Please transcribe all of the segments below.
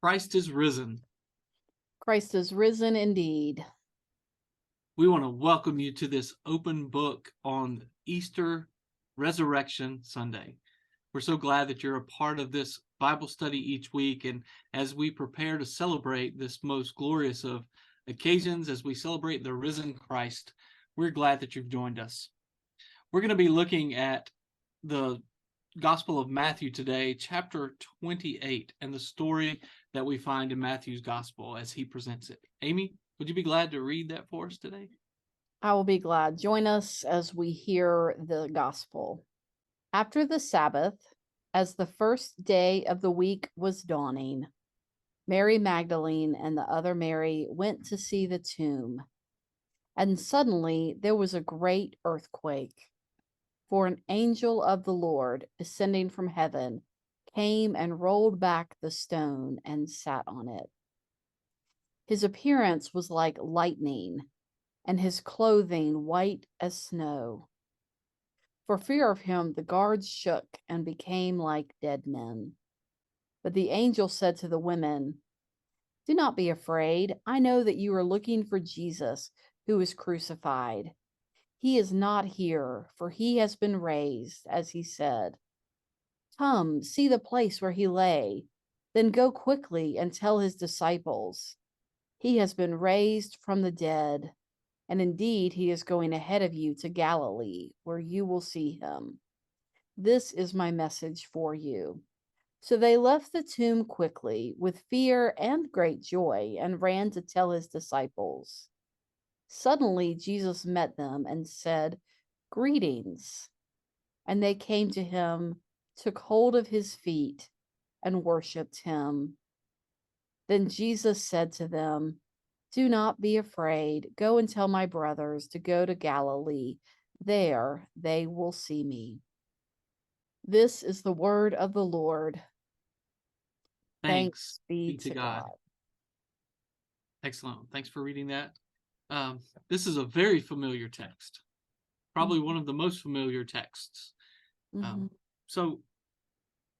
Christ is risen. Christ is risen indeed. We want to welcome you to this open book on Easter Resurrection Sunday. We're so glad that you're a part of this Bible study each week. And as we prepare to celebrate this most glorious of occasions, as we celebrate the risen Christ, we're glad that you've joined us. We're going to be looking at the Gospel of Matthew today, chapter 28, and the story that we find in Matthew's Gospel as he presents it. Amy, would you be glad to read that for us today? I will be glad. Join us as we hear the gospel. After the Sabbath, as the first day of the week was dawning, Mary Magdalene and the other Mary went to see the tomb. And suddenly there was a great earthquake, for an angel of the Lord, descending from heaven, came and rolled back the stone and sat on it. His appearance was like lightning, and his clothing white as snow. For fear of him, the guards shook and became like dead men. But the angel said to the women, "Do not be afraid. I know that you are looking for Jesus, who was crucified. He is not here, for he has been raised, as he said. Come, see the place where he lay. Then go quickly and tell his disciples, he has been raised from the dead. And indeed, he is going ahead of you to Galilee, where you will see him. This is my message for you." So they left the tomb quickly, with fear and great joy, and ran to tell his disciples. Suddenly, Jesus met them and said, "Greetings." And they came to him, took hold of his feet, and worshipped him. Then Jesus said to them, "Do not be afraid. Go and tell my brothers to go to Galilee. There they will see me." This is the word of the Lord. Thanks Thanks be be to to God. God. Excellent. Thanks for reading that. This is a very familiar text, probably one of the most familiar texts. Mm-hmm. So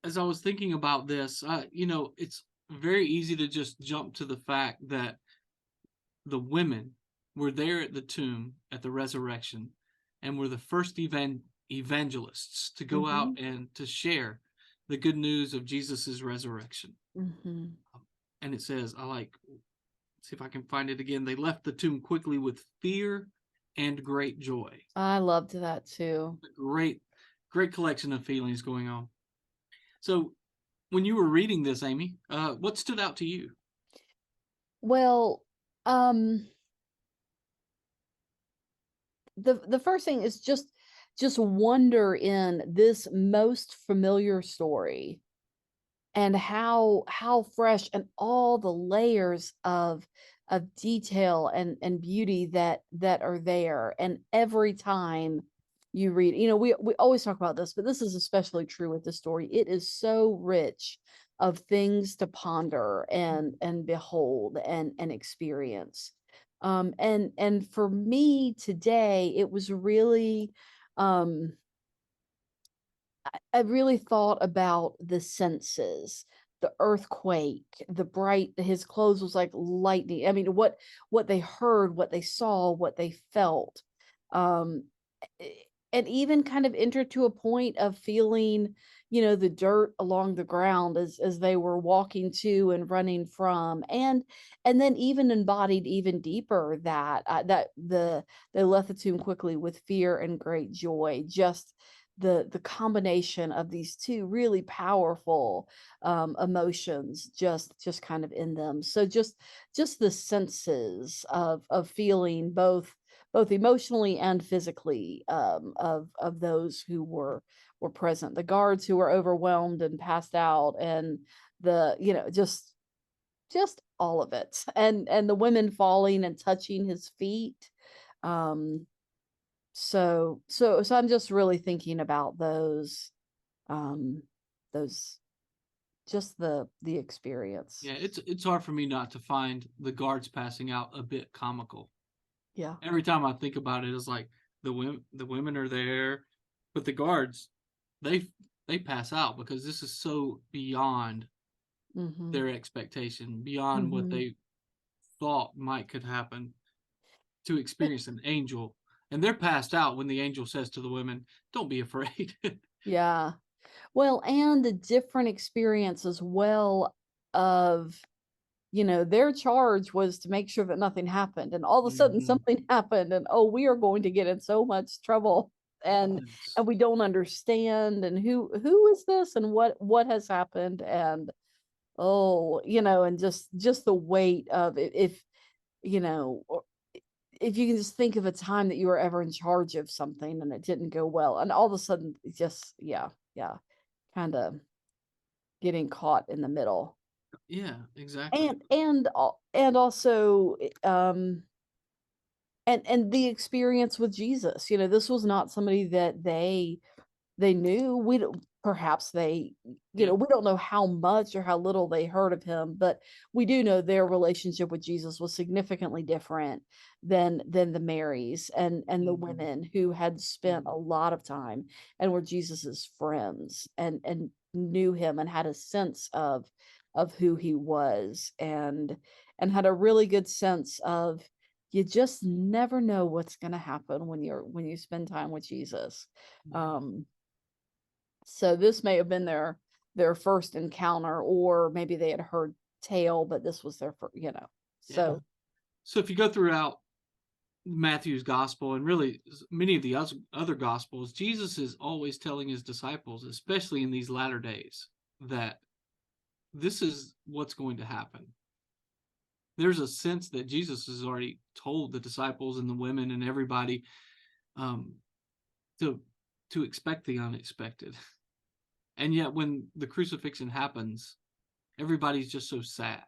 as I was thinking about this, it's very easy to just jump to the fact that the women were there at the tomb at the resurrection and were the first evangelists to go Mm-hmm. out and to share the good news of Jesus's resurrection. Mm-hmm. And it says, see if I can find it again. They left the tomb quickly with fear and great joy. I loved that too. Great collection of feelings going on. So when you were reading this, Amy, what stood out to you? Well, the first thing is just wonder in this most familiar story, and how fresh, and all the layers of detail and beauty that are there. And every time you read, we always talk about this, but this is especially true with the story. It is so rich of things to ponder and behold and experience. And for me today, it was really, um I really thought about the senses, the earthquake, the bright, his clothes was like lightning. I mean, what they heard, what they saw, what they felt. Um, and even kind of entered to a point of feeling, the dirt along the ground as they were walking to and running from. And then even embodied even deeper that they left the tomb quickly with fear and great joy. Just the combination of these two really powerful emotions just kind of in them. So just the senses of feeling both emotionally and physically, of those who were present, the guards who were overwhelmed and passed out, and the just all of it, and the women falling and touching his feet. um so I'm just really thinking about those just the experience. Yeah, it's hard for me not to find the guards passing out a bit comical. Yeah. Every time I think about it, it's like the women are there, but the guards they they pass out because this is so beyond Mm-hmm. their expectation, beyond what Mm-hmm. they thought could happen, to experience an angel. And they're passed out when the angel says to the women, "Don't be afraid." Yeah. Well, and the different experience as well of, their charge was to make sure that nothing happened, and all of a sudden Mhm. something happened, and oh, we are going to get in so much trouble, and Yes. and we don't understand, and who is this, and what has happened, and oh, and just the weight of it, if or if you can just think of a time that you were ever in charge of something and it didn't go well, and all of a sudden it just, yeah, kind of getting caught in the middle. Yeah, exactly. And also, and the experience with Jesus, this was not somebody that they knew. We don't, perhaps they, Yeah. we don't know how much or how little they heard of him, but we do know their relationship with Jesus was significantly different than the Marys and the Mhm. women who had spent Mhm. a lot of time and were Jesus's friends and knew him and had a sense of who he was, and had a really good sense of, you just never know what's going to happen when you spend time with Jesus. Yeah. um so this may have been their first encounter, or maybe they had heard tale, but this was their first, Yeah. so. So if you go throughout Matthew's gospel, and really many of the other gospels, Jesus is always telling his disciples, especially in these latter days, that this is what's going to happen. There's a sense that Jesus has already told the disciples and the women and everybody, um, to expect the unexpected. And yet, when the crucifixion happens, everybody's just so sad,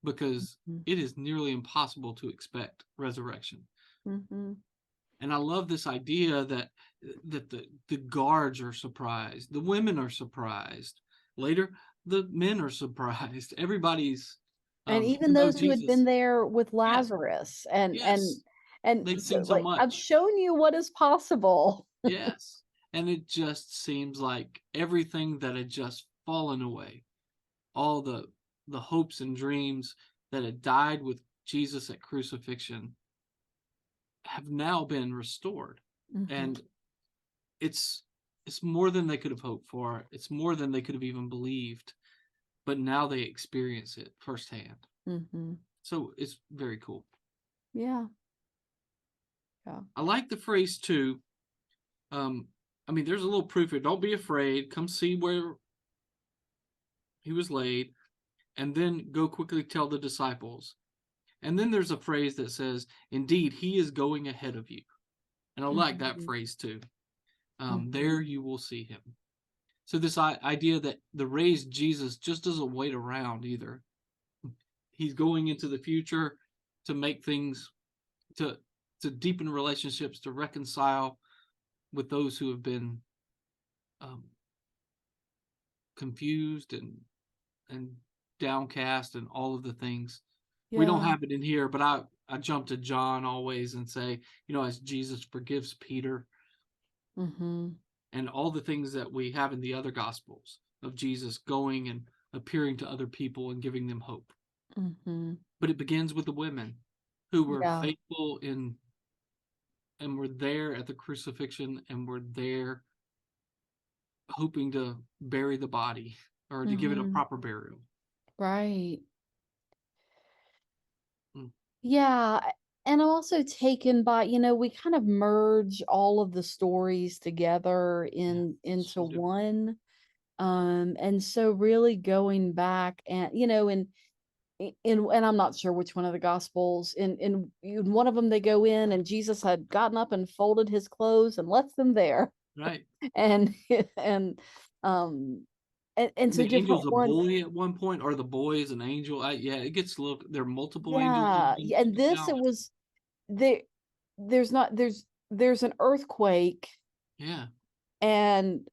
because Mhm, it is nearly impossible to expect resurrection. mhm, And I love this idea that the guards are surprised, the women are surprised, later the men are surprised. Everybody's, and even even though those who had been Jesus, there with yeah, Lazarus, and yes, they've so, seen so like, I've much. shown you what is possible. Yes. And it just seems like everything that had just fallen away, all the hopes and dreams that had died with Jesus at crucifixion, have now been restored. Mhm, And it's it's more than they could have hoped for. It's more than they could have even believed. But now they experience it firsthand. mhm. So it's very cool. Yeah, yeah. I like the phrase too. Um, I mean, there's a little proof here. Don't be afraid. Come see where he was laid, and then go quickly tell the disciples. And then there's a phrase that says, "Indeed, he is going ahead of you." And I like that Mhm, phrase too. There mhm, you will see him. So this idea that the raised Jesus just doesn't wait around either. He's going into the future to make things, to deepen relationships, to reconcile with those who have been, um, confused and downcast and all of the things. We don't yeah. have it in here, but I jump to John always and say, as Jesus forgives Peter, Mhm, and all the things that we have in the other gospels of Jesus going and appearing to other people and giving them hope. mhm. But it begins with the women who were Yeah. faithful in and were there at the crucifixion, and were there hoping to bury the body, or to give it a Mhm. proper burial. Right. Mm. Yeah, and I'm also taken by, we kind of merge all of the stories together Yeah, into so different. one. And so really going back and, and I'm not sure which one of the gospels, in one of them they go in and Jesus had gotten up and folded his clothes and left them there. Right. And and um and And so the angel's different a ones. boy at one point, or the boy is an angel. Yeah, it gets a little. There are multiple angels in Yeah, one yeah, and this, it account. was there there's not there's an earthquake, Yeah, and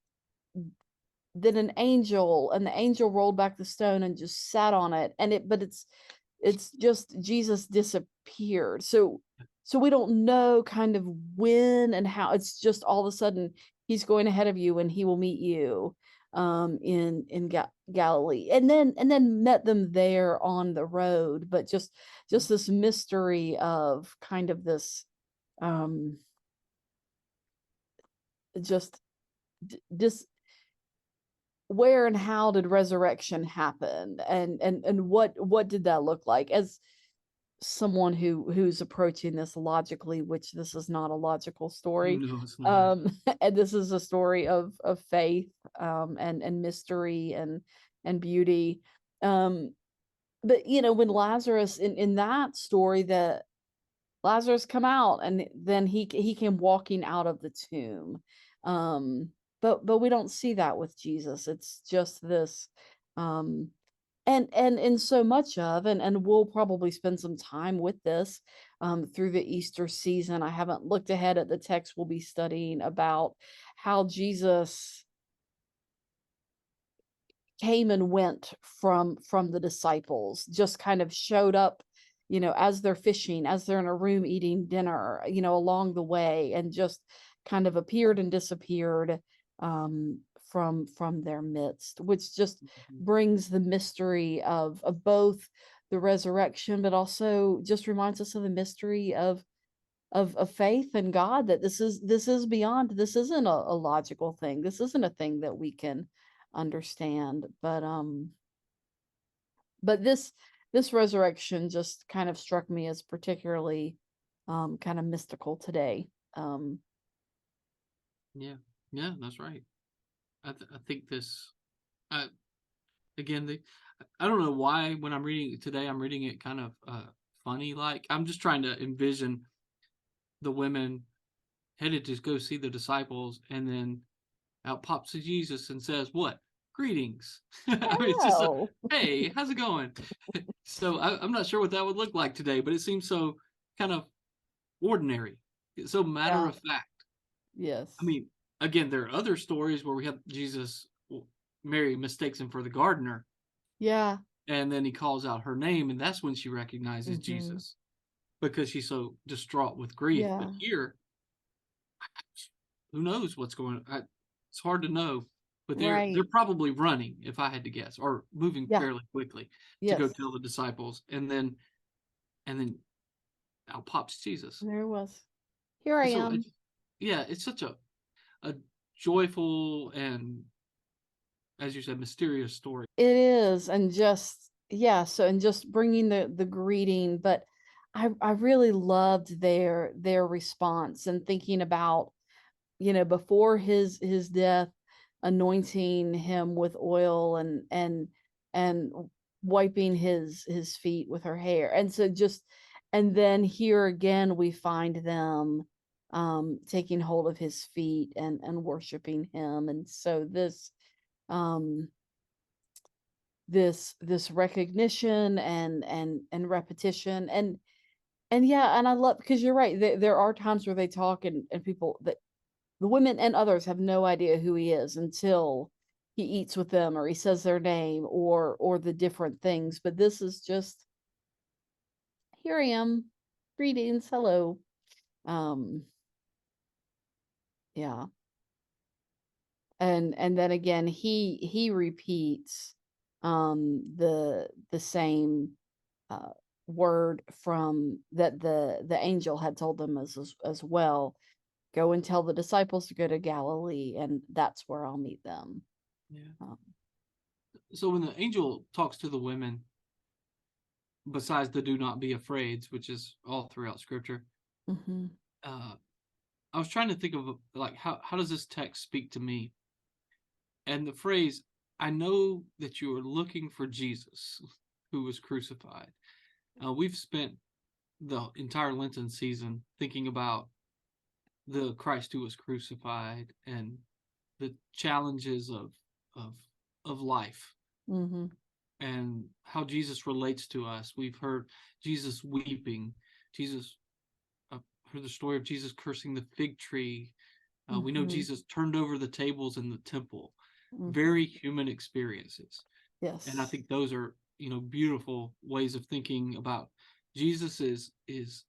then an angel, and the angel rolled back the stone and just sat on it, and it's just Jesus disappeared. So we don't know kind of when and how. It's just all of a sudden he's going ahead of you and he will meet you. in Galilee, and then met them there on the road. But just this mystery of kind of this um just this where and how did resurrection happen, and what did that look like, as someone who's approaching this logically, which this is not a logical story. No, it's not. And this is a story of faith, and mystery and beauty. um but when Lazarus, in that story, that Lazarus come out, and then he came walking out of the tomb. But we don't see that with Jesus. It's just this, um and in so much of, and we'll probably spend some time with this through the Easter season. I haven't looked ahead at the text we'll be studying about how Jesus came and went from the disciples, just kind of showed up, as they're fishing, as they're in a room eating dinner, along the way, and just kind of appeared and disappeared from their midst, which just Mhm. brings the mystery of both the resurrection, but also just reminds us of the mystery of faith and God, that this is beyond, this isn't a logical thing, this isn't a thing that we can understand. But this resurrection just kind of struck me as particularly kind of mystical today. Yeah, yeah, that's right. I think this. Uh, again, I don't know why when I'm reading it today, I'm reading it kind of funny. Like I'm just trying to envision the women headed to go see the disciples, and then out pops Jesus and says, "What? Greetings." I mean, it's just a, Oh, "Hey, how's it going?" So I'm not sure what that would look like today, but it seems so kind of ordinary. It's so matter yeah, of fact. yes, I mean, again, there are other stories where we have Jesus, Mary mistakes him for the gardener, yeah, and then he calls out her name, and that's when she recognizes hmm, Jesus because she's so distraught with grief. But yeah, here, who knows what's going on? It's hard to know, but they're right, probably running, if I had to guess, or moving yeah, fairly quickly to go yes, tell the disciples, and then out pops Jesus. there it was. Here I And so, am. yeah, it's such a joyful and, as you said, mysterious story. It is, and just, yeah, so, and just bringing the greeting. But I really loved their response, and thinking about, before his death, anointing him with oil, and wiping his feet with her hair. And so just, and then here again we find them taking hold of his feet and worshiping him. And so um this recognition and repetition, and yeah, and I love, because you're right, there are times where they talk, and people, that the women and others have no idea who he is until he eats with them, or he says their name, or the different things. But this is just, here I am, greetings, hello. um yeah, and then again he repeats the same uh word from that the angel had told them as well. Go and tell the disciples to go to Galilee, and that's where I'll meet them. Yeah. um, So when the angel talks to the women, besides the "do not be afraid," which is all throughout Scripture, mhm. uh, I was trying to think of like how does this text speak to me? And the phrase, "I know that you are looking for Jesus, who was crucified." We've spent the entire Lenten season thinking about the Christ who was crucified and the challenges of of life Mhm. and how Jesus relates to us. We've heard Jesus weeping, Jesus heard the story of Jesus cursing the fig tree. We know Mhm. Jesus turned over the tables in the temple. Mhm. Very human experiences, and I Yes. think those are beautiful ways of thinking about Jesus. Is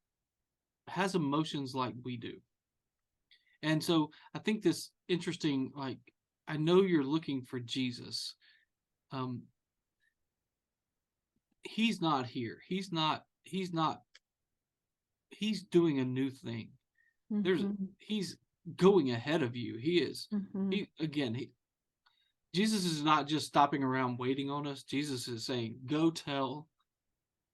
has emotions like we do, and so I think this interesting like I know you're looking for Jesus. Um, he's not here. He's doing a new thing. Mhm. He's going ahead of you. He is. Mhm. Jesus is not just stopping around waiting on us. Jesus is saying, go tell.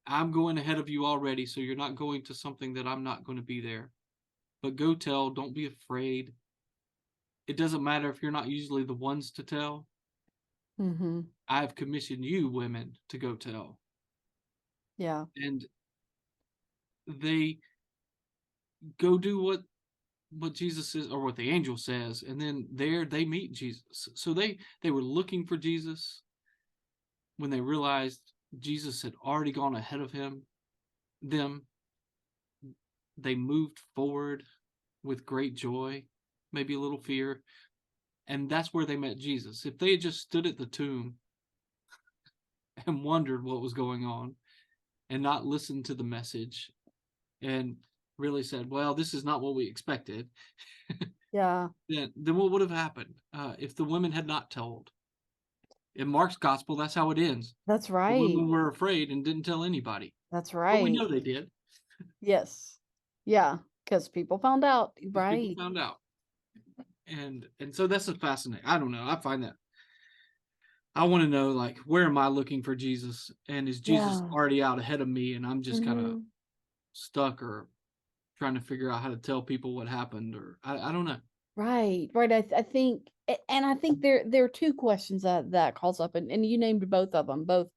I'm going ahead of you already, so you're not going to something that I'm not going to be there. But go tell. Don't be afraid. It doesn't matter if you're not usually the ones to tell. Mhm. I've commissioned you, women, to go tell. Yeah. And they go do what Jesus says, or what the angel says, and then there they meet Jesus. So they were looking for Jesus. When they realized Jesus had already gone ahead of them, they moved forward with great joy, maybe a little fear, and that's where they met Jesus. If they had just stood at the tomb and wondered what was going on and not listened to the message and really said, well, this is not what we expected, Yeah. then what would have happened if the women had not told? In Mark's gospel, that's how it ends. That's The right. women were afraid and didn't tell anybody. That's But we right. know they did, Yes. Yeah, because people found out. because people Right. found out. And so that's a fascinating. I don't know. I find that I want to know, like, where am I looking for Jesus? And is Jesus Yeah. already out ahead of me and I'm just kind of Mhm. stuck or trying to figure out how to tell people what happened, or I don't know. Right. Right. I think, and I think there are two questions that calls up, and you named both of them. Both,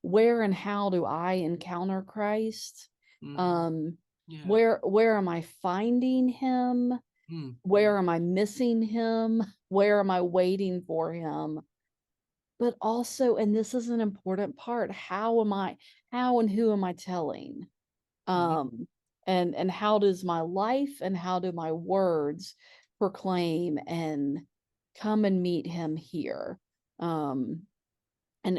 where and how do I encounter Christ? Hmm. Um, Yeah. where am I finding him? Hmm. Where am I missing him? Where am I waiting for him? But also, and this is an important part, how and who am I telling? Hmm. Um, and how does my life and how do my words proclaim and come and meet him here? Um, and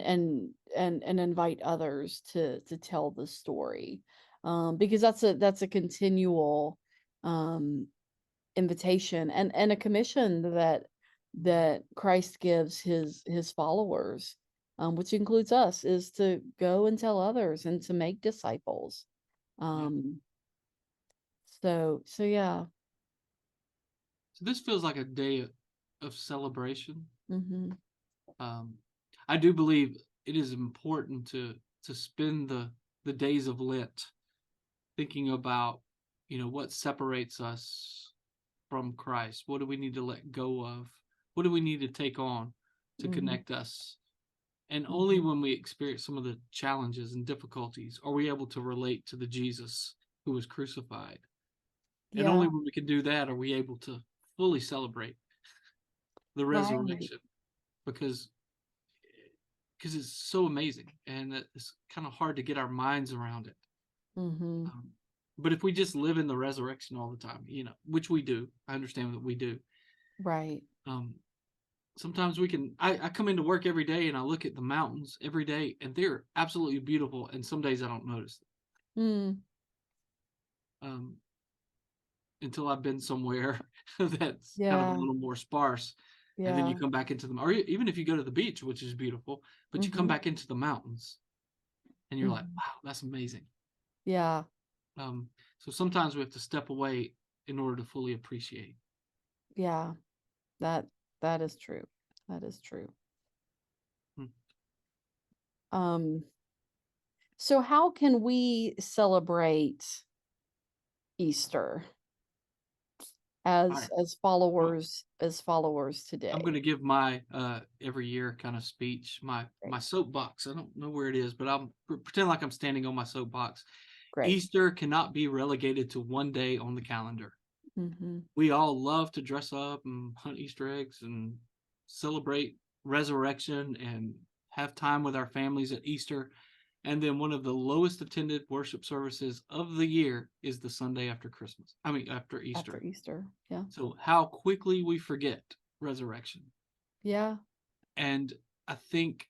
invite others to tell the story. Because that's a continual um invitation and a commission that Christ gives his followers, which includes us, is to go and tell others and to make disciples. Yeah. Um, so yeah. So this feels like a day of celebration. Hmm. Um, I do believe it is important to spend the days of Lent thinking about, what separates us from Christ. What do we need to let go of? What do we need to take on to Hmm. connect us? And only Hmm. when we experience some of the challenges and difficulties are we able to relate to the Jesus who was crucified. And Yeah. only when we can do that are we able to fully celebrate the Right. resurrection, because it's so amazing and it's kind of hard to get our minds around it. Hmm. Um, but if we just live in the resurrection all the time, which we do, I understand that we do. Right. Um, Sometimes we can. I come into work every day and I look at the mountains every day, and they're absolutely beautiful. And some days I don't notice Mm. them until I've been somewhere that's kind of a Yeah. little more sparse. And then you Yeah. come back into them, or even if you go to the beach, which is beautiful, but you come Hmm. back into the mountains and you're like, Hmm. wow, that's amazing. Yeah. Um, so sometimes we have to step away in order to fully appreciate. Yeah. That that is true. That is true. Hmm. Um, so how can we celebrate Easter All right. as Well, followers I'm today? going to give my every year kind of speech, my Great. soapbox. I don't know where it is, but I'll pretend like I'm standing on my soapbox. Great. Easter cannot be relegated to one day on the calendar. Hmm. We all love to dress up and hunt Easter eggs and celebrate resurrection and have time with our families at Easter. And then one of the lowest attended worship services of the year is the Sunday after Christmas. I mean, after After Easter. Easter. Yeah. So, how quickly we forget resurrection. Yeah. And I think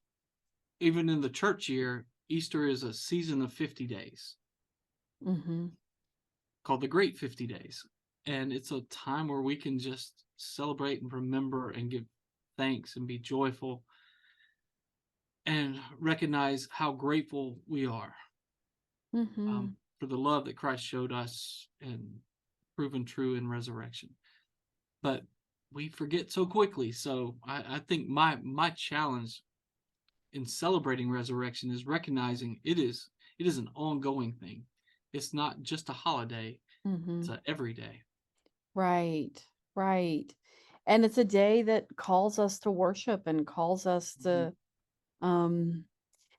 even in the church year, Easter is a season of 50 days Hmm. called the Great 50 Days. And it's a time where we can just celebrate and remember and give thanks and be joyful and recognize how grateful we are Mm-hmm. for the love that Christ showed us and proven true in resurrection. But we forget so quickly. So I think my challenge in celebrating resurrection is recognizing it is an ongoing thing. It's not just a holiday, Mm-hmm. it's a everyday. Right, right. And it's a day that calls us to worship and calls us Mm-hmm. to um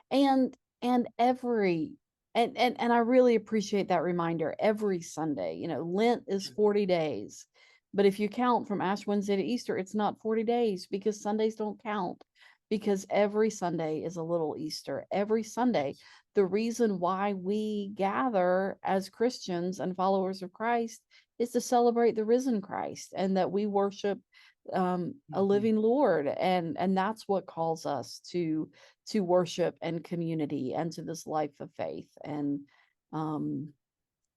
and and every and I really appreciate that reminder every Sunday. Lent is 40 days. But if you count from Ash Wednesday to Easter, it's not 40 days because Sundays don't count. Because every Sunday is a little Easter. Every Sunday, Yes. the reason why we gather as Christians and followers of Christ is to celebrate the risen Christ and that we worship a Mm-hmm. living Lord, and that's what calls us to worship and community and to this life of faith um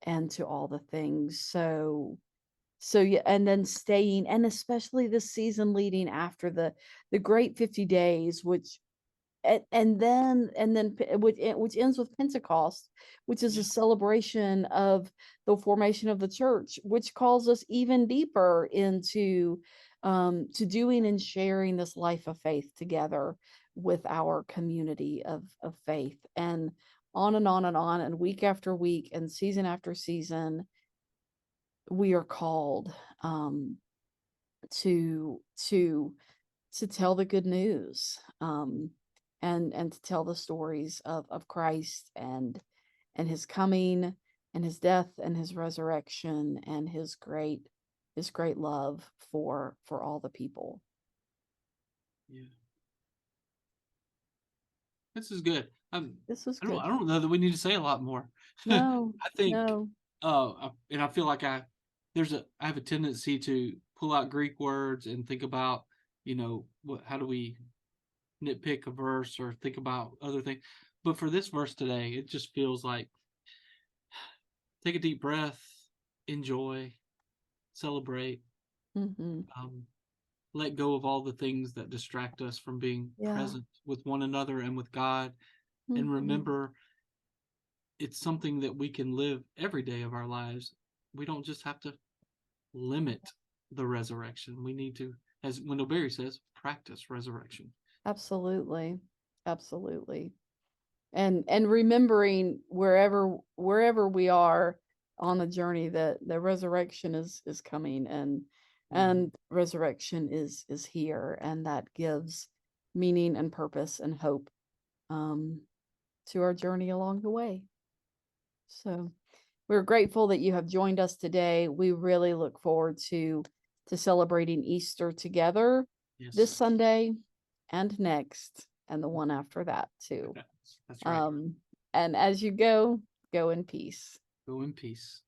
and to all the things. So yeah, and then staying, and especially this season leading after the great 50 days, which ends with Pentecost, which is Yeah. a celebration of the formation of the church, which calls us even deeper into to doing and sharing this life of faith together with our community of faith, and on and on and on, and week after week and season after season, we are called um, to to to tell the good news, and to tell the stories of Christ and his coming and his death and his resurrection and his great love for all the people. Yeah. This is good. This was I good. don't know that we need to say a lot more. I No, think, no. and I feel like I have a tendency to pull out Greek words and think about, how do we nitpick a verse or think about other things. But for this verse today, it just feels like take a deep breath, enjoy, celebrate, Mm-hmm. um, let go of all the things that distract us from being Yeah. present with one another and with God, and Mm-hmm. remember it's something that we can live every day of our lives. We don't just have to limit the resurrection. We need to, as Wendell Berry says, practice resurrection. Absolutely. Absolutely. And remembering wherever we are on the journey, that the resurrection is coming, Mm-hmm. and resurrection is here, and that gives meaning and purpose and hope um to our journey along the way. So we're grateful that you have joined us today. We really look forward to celebrating Easter together this Yes. Sunday and next, and the one after that too. That's right. Um, and as you go in peace. Go in peace.